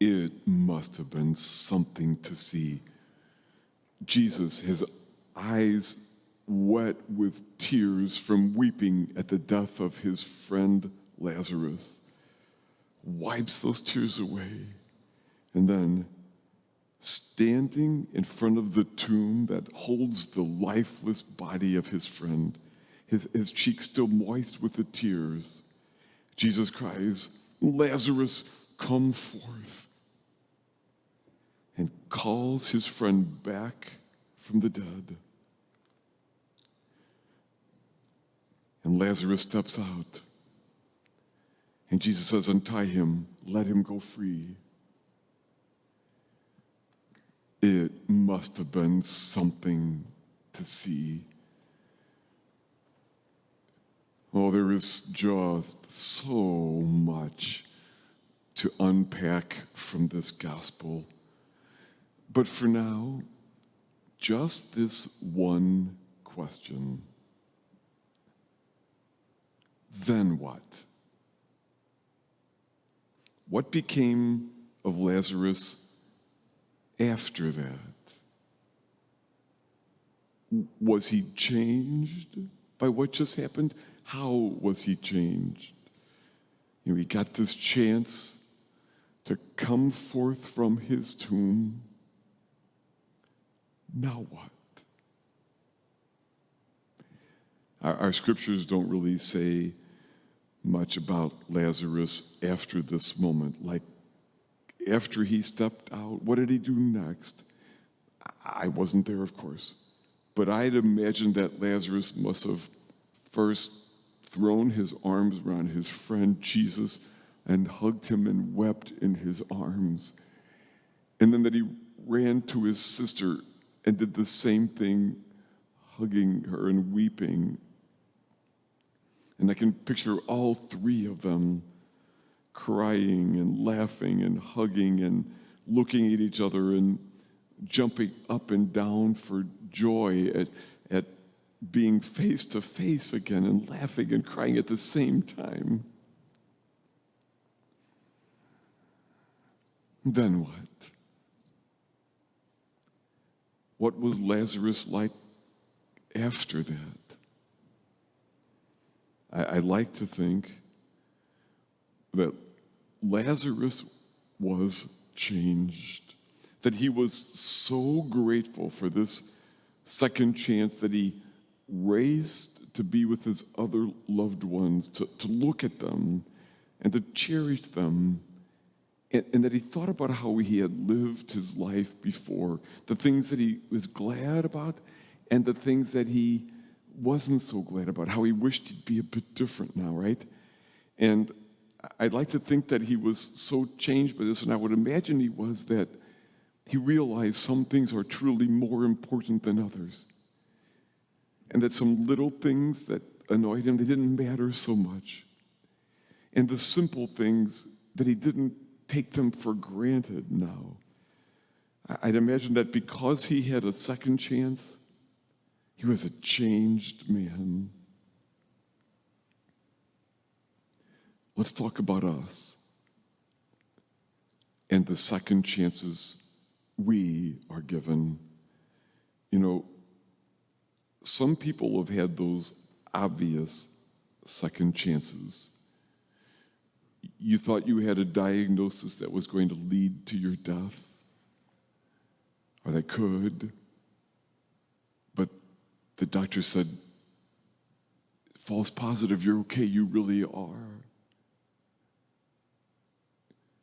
It must have been something to see Jesus, his eyes wet with tears from weeping at the death of his friend Lazarus, wipes those tears away, and then standing in front of the tomb that holds the lifeless body of his friend, his cheeks still moist with the tears, Jesus cries, "Lazarus, come forth," and calls his friend back from the dead. And Lazarus steps out. And Jesus says, "Untie him, let him go free." It must have been something to see. Oh, there is just so much to unpack from this gospel. But for now, just this one question. Then what? What became of Lazarus after that? Was he changed by what just happened? How was he changed? He got this chance to come forth from his tomb. Now what? Our scriptures don't really say much about Lazarus after this moment. Like, after he stepped out, what did he do next? I wasn't there, of course. But I'd imagine that Lazarus must have first thrown his arms around his friend Jesus and hugged him and wept in his arms. And then that he ran to his sister and did the same thing, hugging her and weeping. And I can picture all three of them crying and laughing and hugging and looking at each other and jumping up and down for joy at being face to face again and laughing and crying at the same time. Then what? What was Lazarus like after that? I like to think that Lazarus was changed, that he was so grateful for this second chance that he raced to be with his other loved ones, to look at them and to cherish them, and that he thought about how he had lived his life before, the things that he was glad about and the things that he wasn't so glad about, how he wished he'd be a bit different now, right? And I'd like to think that he was so changed by this, and I would imagine he was, that he realized some things are truly more important than others. And that some little things that annoyed him, they didn't matter so much. And the simple things, that he didn't take them for granted now. I'd imagine that because he had a second chance, he was a changed man. Let's talk about us and the second chances we are given. You know, some people have had those obvious second chances. You thought you had a diagnosis that was going to lead to your death, or that could, but the doctor said, false positive, you're okay, you really are.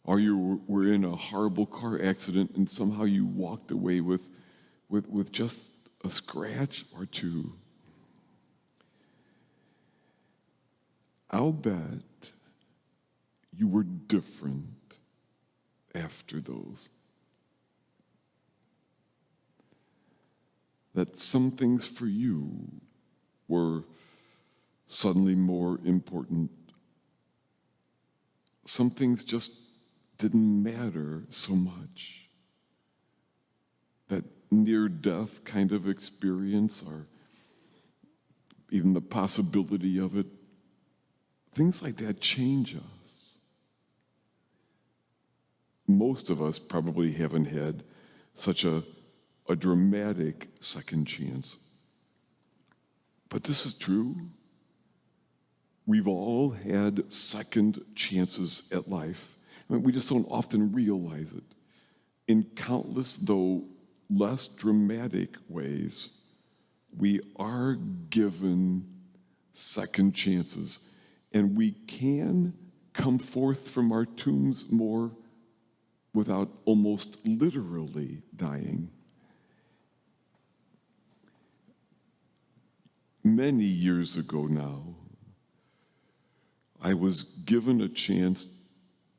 Or you were in a horrible car accident and somehow you walked away with just a scratch or two. I'll bet you were different after those. That some things for you were suddenly more important. Some things just didn't matter so much. That near-death kind of experience, or even the possibility of it, things like that change us. Most of us probably haven't had such a dramatic second chance. But this is true. We've all had second chances at life. I mean, we just don't often realize it. In countless, though less dramatic ways, we are given second chances, and we can come forth from our tombs more without almost literally dying. Many years ago now, I was given a chance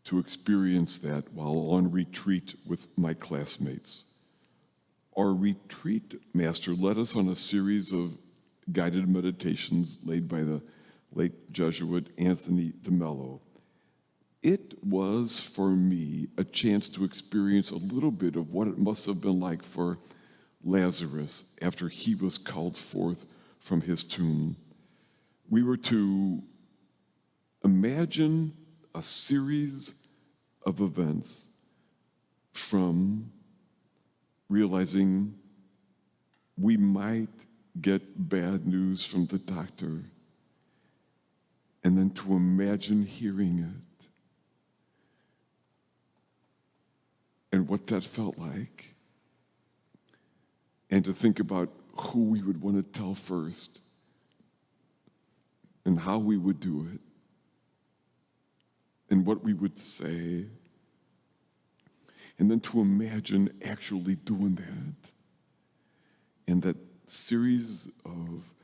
to experience that while on retreat with my classmates. Our retreat master led us on a series of guided meditations laid by the late Jesuit Anthony de Mello. It was for me a chance to experience a little bit of what it must have been like for Lazarus after he was called forth from his tomb. We were to imagine a series of events from realizing we might get bad news from the doctor, and then to imagine hearing it and what that felt like, and to think about who we would want to tell first and how we would do it and what we would say, and then to imagine actually doing that. And that series of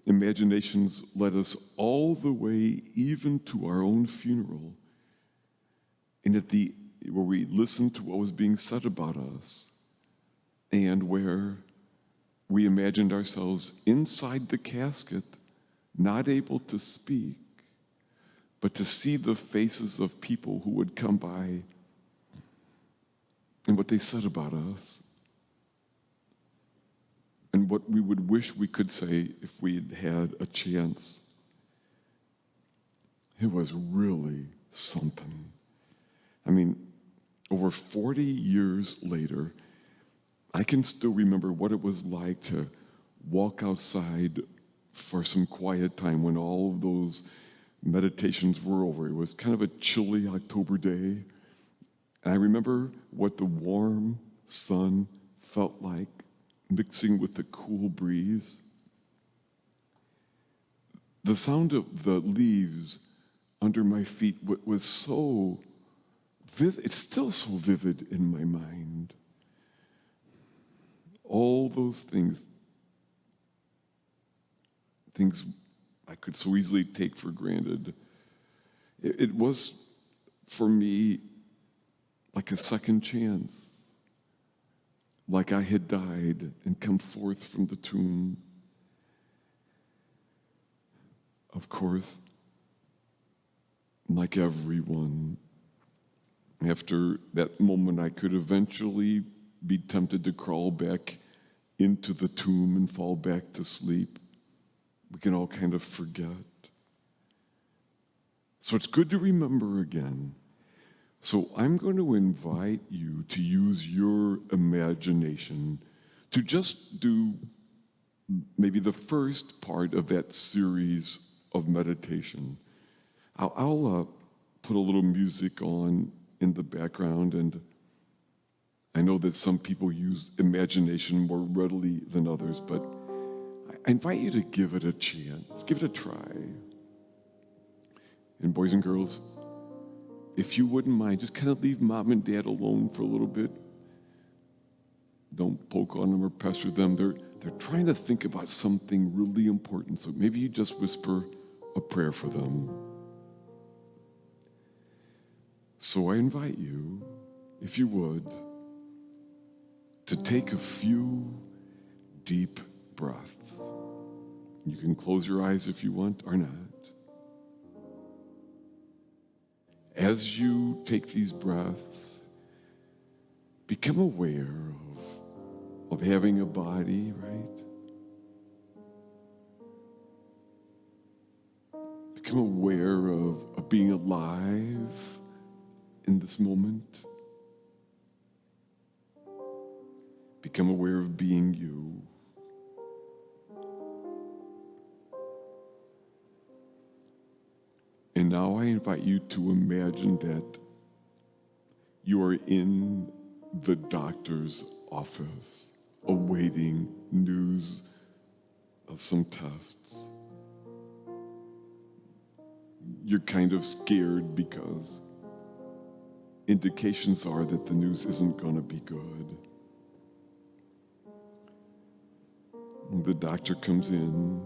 imaginations led us all the way even to our own funeral, and where we listened to what was being said about us, and where we imagined ourselves inside the casket, not able to speak, but to see the faces of people who would come by and what they said about us, and what we would wish we could say if we had had a chance. It was really something. I mean, over 40 years later, I can still remember what it was like to walk outside for some quiet time when all of those meditations were over. It was kind of a chilly October day. And I remember what the warm sun felt like mixing with the cool breeze. The sound of the leaves under my feet was so vivid. It's still so vivid in my mind. All those things I could so easily take for granted. It was, for me, like a second chance, like I had died and come forth from the tomb. Of course, like everyone, after that moment, I could eventually be tempted to crawl back into the tomb and fall back to sleep. We can all kind of forget. So it's good to remember again. So I'm going to invite you to use your imagination to just do maybe the first part of that series of meditation. I'll put a little music on in the background, and I know that some people use imagination more readily than others, but I invite you to give it a chance. Give it a try. And boys and girls, if you wouldn't mind, just kind of leave mom and dad alone for a little bit. Don't poke on them or pester them. They're trying to think about something really important, so maybe you just whisper a prayer for them. So I invite you, if you would, to take a few deep breaths. You can close your eyes if you want or not. As you take these breaths, become aware of having a body, right? Become aware of being alive. in this moment. Become aware of being you. And now I invite you to imagine that you are in the doctor's office, awaiting news of some tests. You're kind of scared because indications are that the news isn't going to be good. The doctor comes in.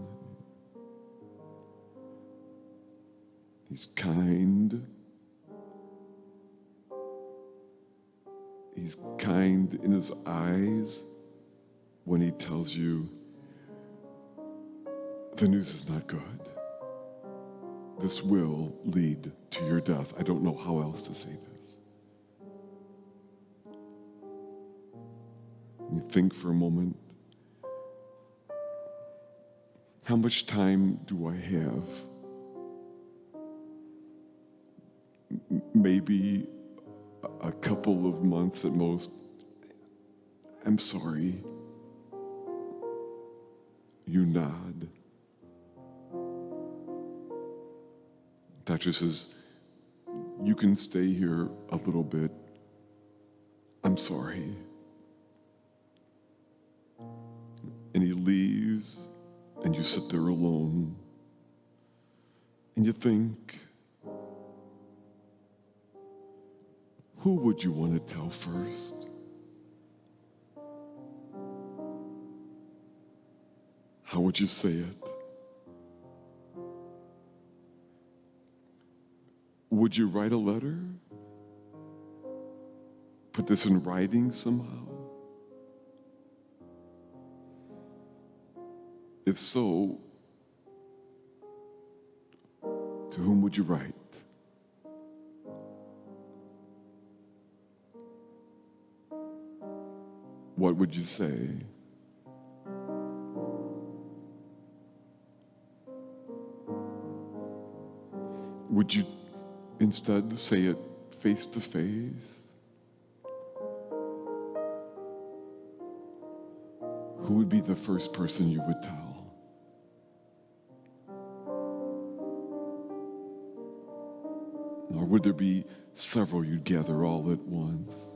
He's kind. He's kind in his eyes when he tells you the news is not good. This will lead to your death. I don't know how else to say this. You think for a moment, how much time do I have? Maybe a couple of months at most. I'm sorry. You nod. Doctor says, you can stay here a little bit. I'm sorry. And he leaves, and you sit there alone, and you think, who would you want to tell first? How would you say it? Would you write a letter? Put this in writing somehow? If so, to whom would you write? What would you say? Would you instead say it face to face? Who would be the first person you would tell? Or would there be several you'd gather all at once?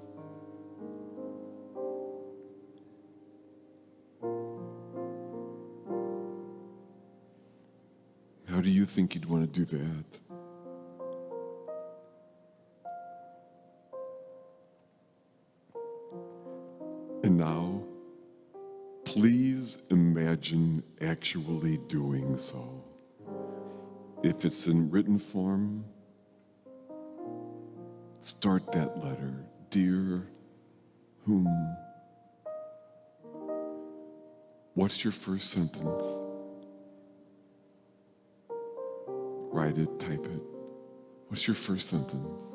How do you think you'd want to do that? And now, please imagine actually doing so. If it's in written form, start that letter. Dear whom? What's your first sentence? Write it, type it. What's your first sentence?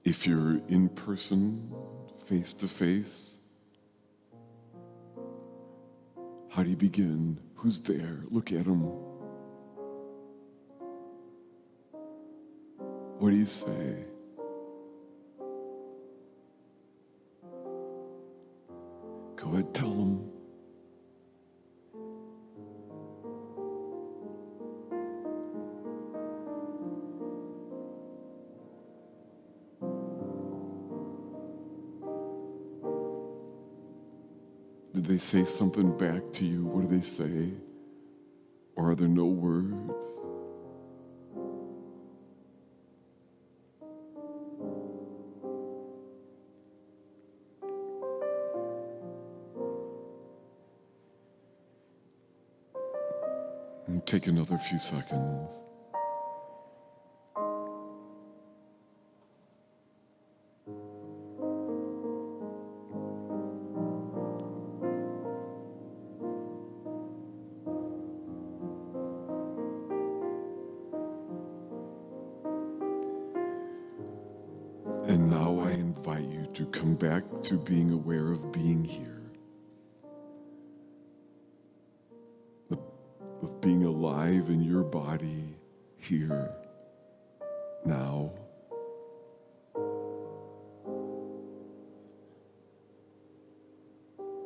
If you're in person, face to face, how do you begin? Who's there? Look at them. What do you say? Go ahead, tell them. Did they say something back to you? What do they say? Or are there no words? And take another few seconds. And now I invite you to come back to being aware of being here, of being alive in your body here, now.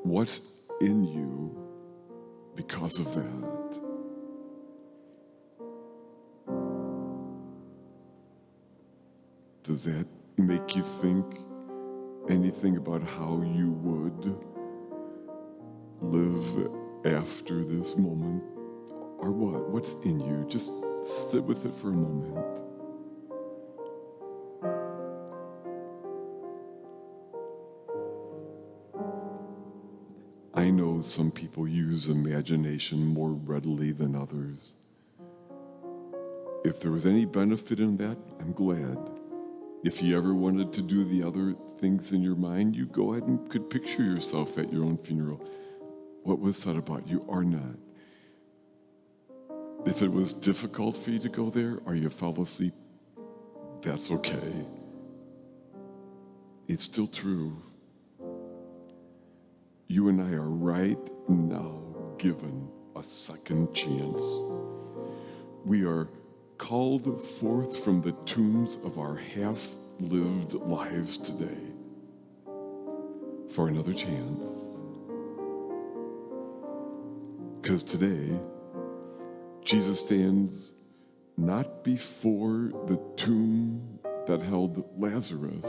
What's in you because of that? Does that make you think anything about how you would live after this moment? Or what? What's in you? Just sit with it for a moment. I know some people use imagination more readily than others. If there was any benefit in that, I'm glad. If you ever wanted to do the other things in your mind, you go ahead and could picture yourself at your own funeral. What was said about you or not. If it was difficult for you to go there or you fell asleep, that's okay. It's still true. You and I are right now given a second chance. We are called forth from the tombs of our half-lived lives today for another chance. Because today, Jesus stands not before the tomb that held Lazarus,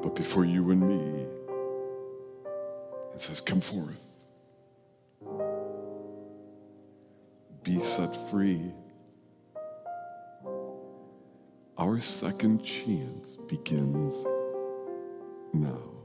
but before you and me, and says, come forth. Be set free. Our second chance begins now.